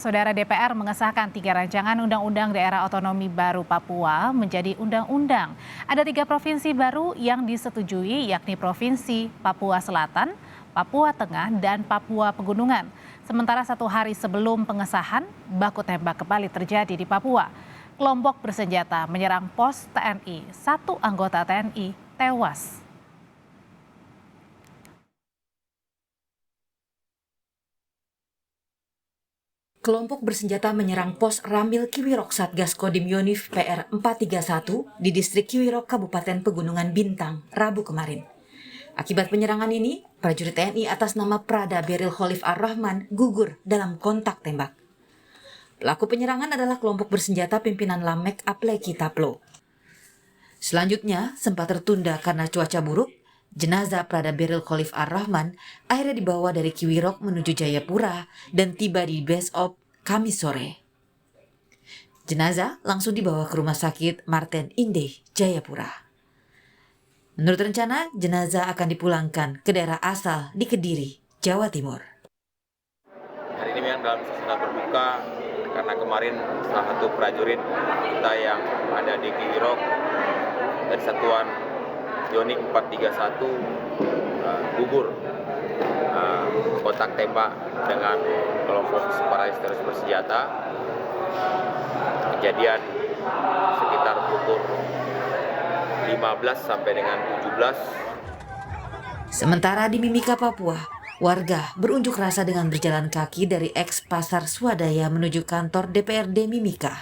Saudara DPR mengesahkan 3 rancangan undang-undang daerah otonomi baru Papua menjadi undang-undang. Ada 3 provinsi baru yang disetujui, yakni Provinsi Papua Selatan, Papua Tengah, dan Papua Pegunungan. Sementara 1 hari sebelum pengesahan, baku tembak kembali terjadi di Papua. Kelompok bersenjata menyerang pos TNI, 1 anggota TNI tewas. Kelompok bersenjata menyerang pos Ramil Kiwirok Satgas Kodim Yonif PR 431 di distrik Kiwirok, Kabupaten Pegunungan Bintang, Rabu kemarin. Akibat penyerangan ini, prajurit TNI atas nama Prada Beril Khalif Ar-Rahman gugur dalam kontak tembak. Pelaku penyerangan adalah kelompok bersenjata pimpinan Lamek Apleki Taplo. Selanjutnya, sempat tertunda karena cuaca buruk, jenazah Prada Beril Khalif Ar-Rahman akhirnya dibawa dari Kiwirok menuju Jayapura dan tiba di base of Kamis sore. Jenazah langsung dibawa ke Rumah Sakit Martin Indah, Jayapura. Menurut rencana, jenazah akan dipulangkan ke daerah asal di Kediri, Jawa Timur. Hari ini memang dalam suasana berduka karena kemarin salah satu prajurit kita yang ada di Kiwirok dari Satuan Yonik 431 gugur kontak tembak dengan kelompok separatis teroris bersenjata. Kejadian sekitar pukul 15 sampai dengan 17. Sementara di Mimika, Papua, warga berunjuk rasa dengan berjalan kaki dari eks Pasar Swadaya menuju kantor DPRD Mimika.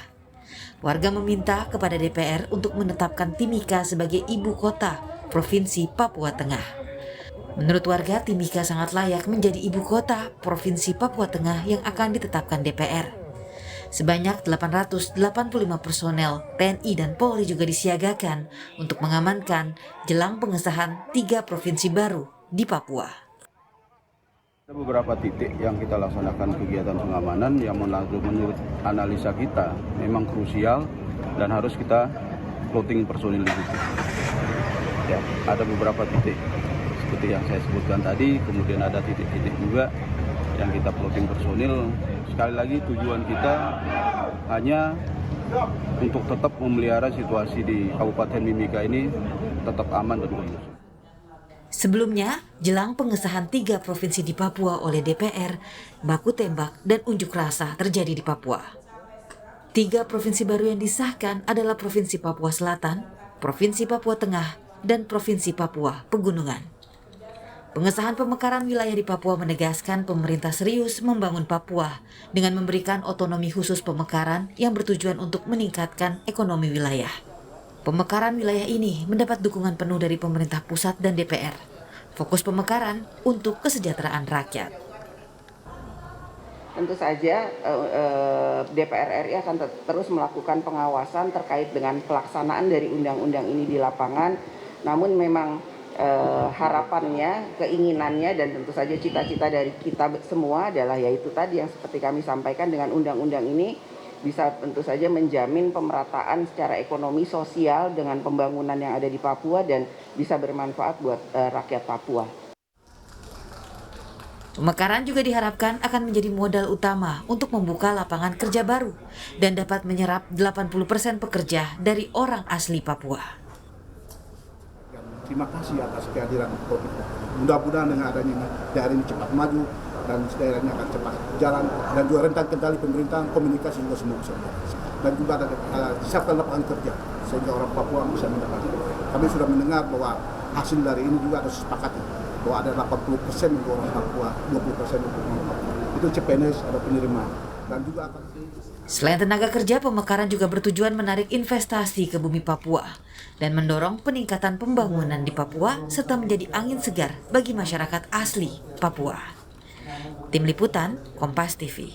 Warga meminta kepada DPR untuk menetapkan Timika sebagai ibu kota Provinsi Papua Tengah. Menurut warga, Timika sangat layak menjadi ibu kota Provinsi Papua Tengah yang akan ditetapkan DPR. Sebanyak 885 personel TNI dan Polri juga disiagakan untuk mengamankan jelang pengesahan 3 provinsi baru di Papua. Ada beberapa titik yang kita laksanakan kegiatan pengamanan yang menurut analisa kita memang krusial dan harus kita plotting personil di situ. Ya, ada beberapa titik seperti yang saya sebutkan tadi, kemudian ada titik-titik juga yang kita plotting personil. Sekali lagi tujuan kita hanya untuk tetap memelihara situasi di Kabupaten Mimika ini tetap aman dan kondusif. Sebelumnya, jelang pengesahan 3 provinsi di Papua oleh DPR, baku tembak dan unjuk rasa terjadi di Papua. 3 provinsi baru yang disahkan adalah Provinsi Papua Selatan, Provinsi Papua Tengah, dan Provinsi Papua Pegunungan. Pengesahan pemekaran wilayah di Papua menegaskan pemerintah serius membangun Papua dengan memberikan otonomi khusus pemekaran yang bertujuan untuk meningkatkan ekonomi wilayah. Pemekaran wilayah ini mendapat dukungan penuh dari pemerintah pusat dan DPR. Fokus pemekaran untuk kesejahteraan rakyat. Tentu saja DPR RI akan terus melakukan pengawasan terkait dengan pelaksanaan dari undang-undang ini di lapangan. Namun memang harapannya, keinginannya, dan tentu saja cita-cita dari kita semua adalah yaitu tadi yang seperti kami sampaikan, dengan undang-undang ini bisa tentu saja menjamin pemerataan secara ekonomi sosial dengan pembangunan yang ada di Papua dan bisa bermanfaat buat rakyat Papua. Pemekaran juga diharapkan akan menjadi modal utama untuk membuka lapangan kerja baru dan dapat menyerap 80% pekerja dari orang asli Papua. Terima kasih atas kehadiran Covid. Mudah-mudahan dengan adanya daerah ini cepat maju dan daerahnya akan cepat jalan, dan juga rentang kendali pemerintahan, komunikasi juga semua bisa berjalan. Dan juga ada disiapkan lapangan kerja sehingga orang Papua bisa mendapatkan. Kami sudah mendengar bahwa hasil dari ini juga ada sepakati bahwa ada 80% untuk orang Papua, 20% untuk orang Papua. Itu CPNS ada penerimaan dan juga akan. Selain tenaga kerja, pemekaran juga bertujuan menarik investasi ke bumi Papua dan mendorong peningkatan pembangunan di Papua serta menjadi angin segar bagi masyarakat asli Papua. Tim Liputan, Kompas TV.